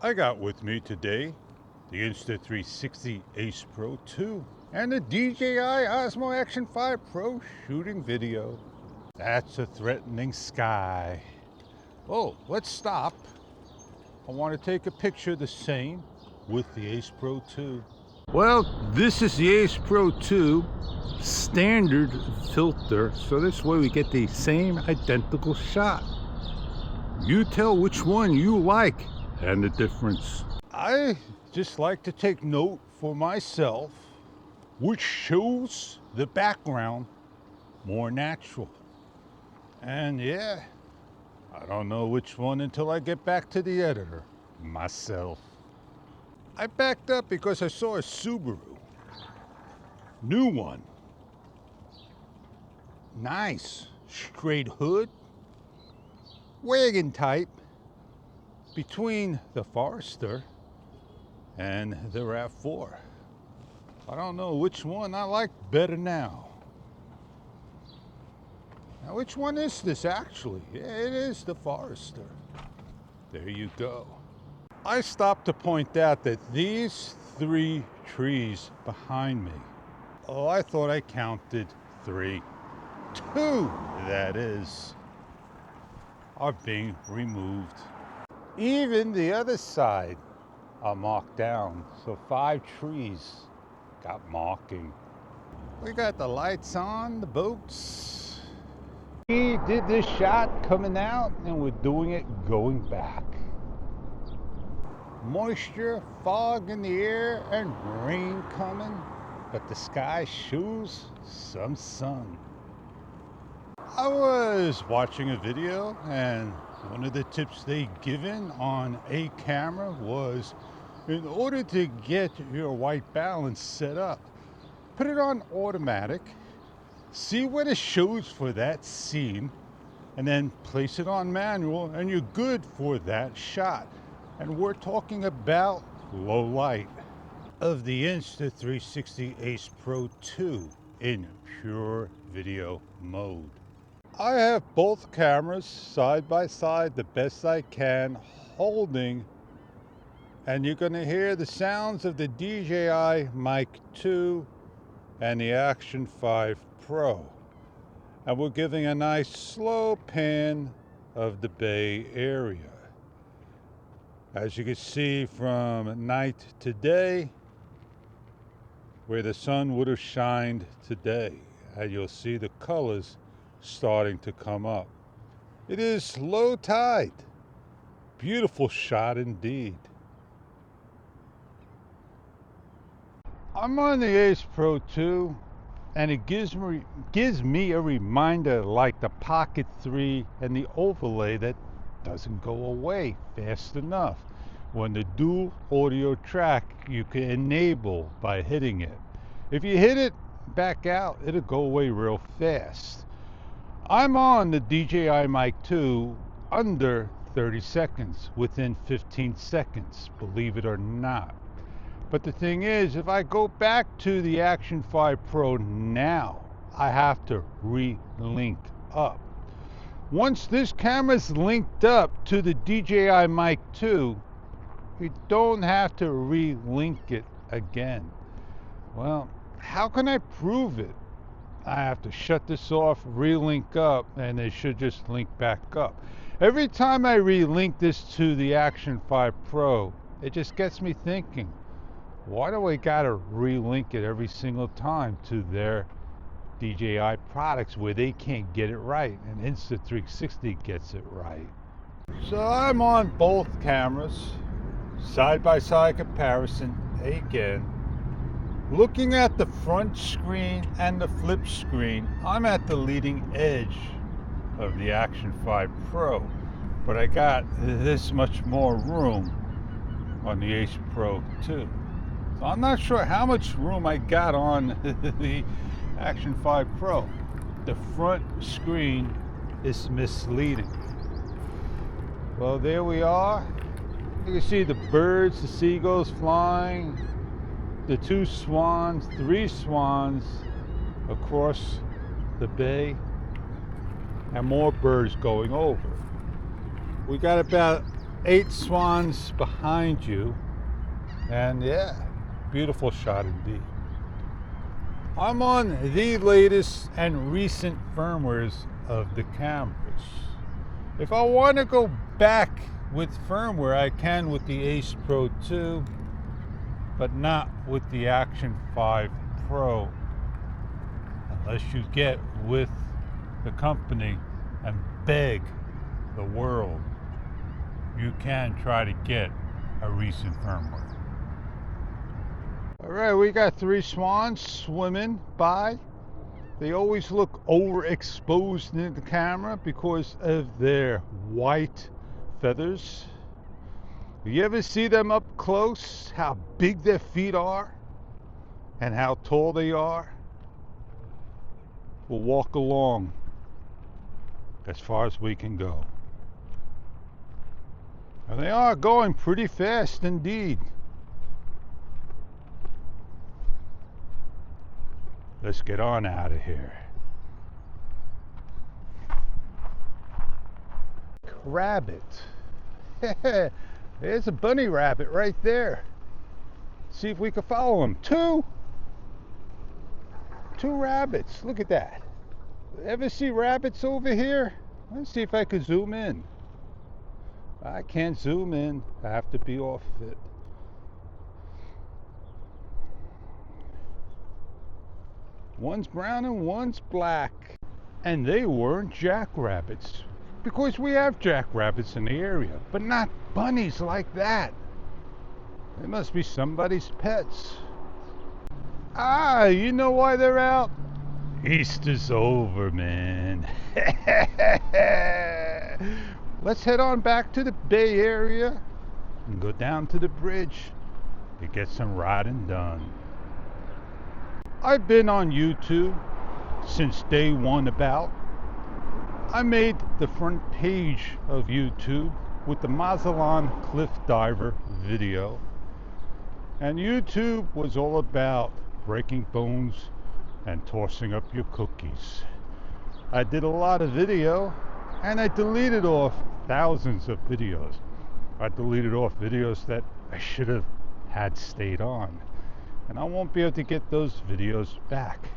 I got with me today the Insta360 Ace Pro 2 and the DJI Osmo Action 5 Pro shooting video. That's a threatening sky. Oh, let's stop. I want to take a picture the same with the Ace Pro 2. Well, this is the Ace Pro 2 standard filter, so this way we get the same identical shot. You tell which one you like and the difference. I just like to take note for myself which shows the background more natural. And yeah, I don't know which one until I get back to the editor myself. I backed up because I saw a Subaru. New one. Nice. Straight hood. Wagon type. Between the Forester and the RAV4. I don't know which one I like better now. Now, which one is this actually? Yeah, it is the Forester. There you go. I stopped to point out that these 3 trees behind me, oh, I thought I counted 3. 2, that is, are being removed. Even the other side are marked down, so 5 trees got marking. We got the lights on, the boats. We did this shot coming out, and we're doing it going back. Moisture, fog in the air, and rain coming, but the sky shows some sun. I was watching a video, and one of the tips they given on a camera was, in order to get your white balance set up, put it on automatic, see what it shows for that scene, and then place it on manual, and you're good for that shot. And we're talking about low light of the Insta360 Ace Pro 2 in pure video mode. I have both cameras side by side the best I can, holding, and you're going to hear the sounds of the DJI Mic 2 and the Action 5 Pro. And we're giving a nice slow pan of the Bay Area. As you can see from night to day, where the sun would have shined today, and you'll see the colors starting to come up. It is low tide. Beautiful shot indeed. I'm on the Ace Pro 2, and it gives me a reminder like the Pocket 3 and the overlay that doesn't go away fast enough. When the dual audio track you can enable by hitting it. If you hit it back out, it'll go away real fast. I'm on the DJI Mic 2 under 30 seconds, within 15 seconds, believe it or not. But the thing is, if I go back to the Action 5 Pro now, I have to re-link up. Once this camera's linked up to the DJI Mic 2, you don't have to re-link it again. Well, how can I prove it? I have to shut this off, re-link up, and they should just link back up. Every time I re-link this to the Action 5 Pro, it just gets me thinking, why do I gotta re-link it every single time to their DJI products where they can't get it right and Insta360 gets it right? So I'm on both cameras, side-by-side comparison again. Looking at the front screen and the flip screen, I'm at the leading edge of the Action 5 Pro, but I got this much more room on the Ace Pro 2. So I'm not sure how much room I got on the Action 5 Pro. The front screen is misleading. Well, there we are. You can see the birds, the seagulls flying, the 2 swans, 3 swans across the bay, and more birds going over. We got about 8 swans behind you. And yeah, beautiful shot indeed. I'm on the latest and recent firmwares of the cameras. If I want to go back with firmware, I can with the Ace Pro 2, but not with the Action 5 Pro, unless you get with the company and beg the world. You can try to get a recent firmware. All right, we got 3 swans swimming by. They always look overexposed in the camera because of their white feathers. You ever see them up close, how big their feet are and how tall they are? We'll walk along as far as we can go. And they are going pretty fast indeed. Let's get on out of here. Rabbit. There's a bunny rabbit right there. See if we can follow him. Two rabbits. Look at that. Ever see rabbits over here? Let's see if I can zoom in. I can't zoom in. I have to be off of it. One's brown and one's black. And they weren't jackrabbits. Because we have jackrabbits in the area, but not bunnies like that. They must be somebody's pets. Ah, you know why they're out? Easter's over, man. Let's head on back to the Bay Area and go down to the bridge to get some riding done. I've been on YouTube since day one about. I made the front page of YouTube with the Mazatlan Cliff Diver video. And YouTube was all about breaking bones and tossing up your cookies. I did a lot of video and I deleted off thousands of videos. I deleted off videos that I should have had stayed on. And I won't be able to get those videos back.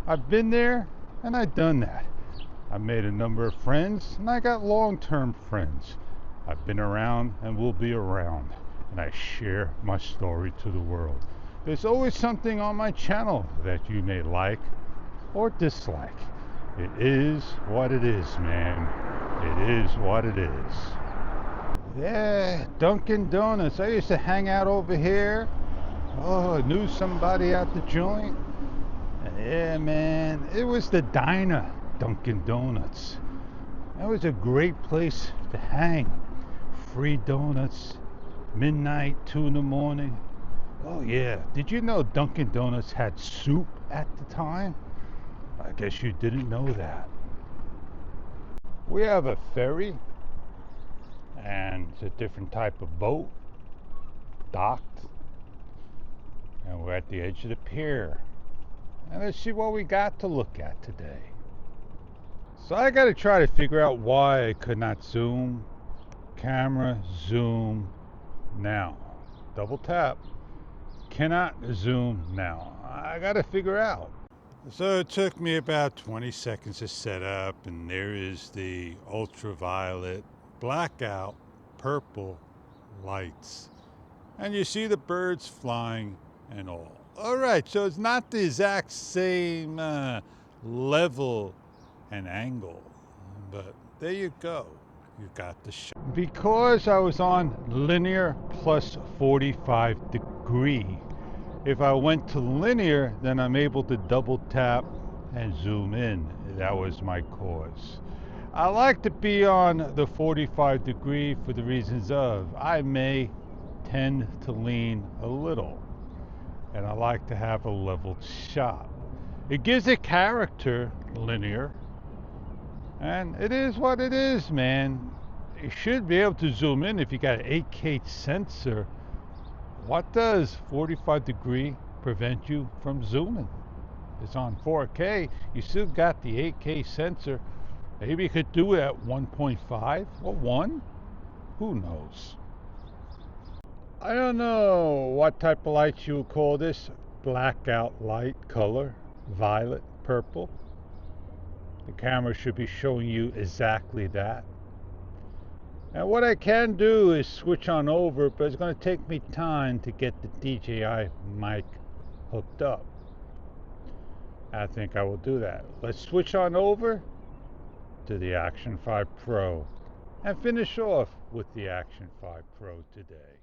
I've been there and I've done that. I made a number of friends and I got long-term friends. I've been around and will be around, and I share my story to the world. There's always something on my channel that you may like or dislike. It is what it is, man. It is what it is. Yeah, Dunkin' Donuts. I used to hang out over here. Oh, I knew somebody at the joint. Yeah, man, it was the diner, Dunkin' Donuts. That was a great place to hang. Free donuts, midnight, 2 in the morning. Oh yeah, did you know Dunkin' Donuts had soup at the time? I guess you didn't know that. We have a ferry, and it's a different type of boat, docked. And we're at the edge of the pier. And let's see what we got to look at today. So I got to try to figure out why I could not zoom. Camera, zoom, now. Double tap. Cannot zoom now. I got to figure out. So it took me about 20 seconds to set up, and there is the ultraviolet, blackout, purple lights. And you see the birds flying and all. All right, so it's not the exact same level and angle, but there you go. You got the shot. Because I was on linear plus 45 degree, if I went to linear, then I'm able to double tap and zoom in. That was my cause. I like to be on the 45 degree for the reasons of I may tend to lean a little, and I like to have a leveled shot. It gives it character, linear, and it is what it is, man. You should be able to zoom in if you got an 8K sensor. What does 45 degree prevent you from zooming? It's on 4K. You still got the 8K sensor. Maybe you could do it at 1.5 or 1. Who knows? I don't know what type of lights you would call this. Blackout light, color, violet, purple. The camera should be showing you exactly that. And what I can do is switch on over, but it's going to take me time to get the DJI mic hooked up. I think I will do that. Let's switch on over to the Action 5 Pro and finish off with the Action 5 Pro today.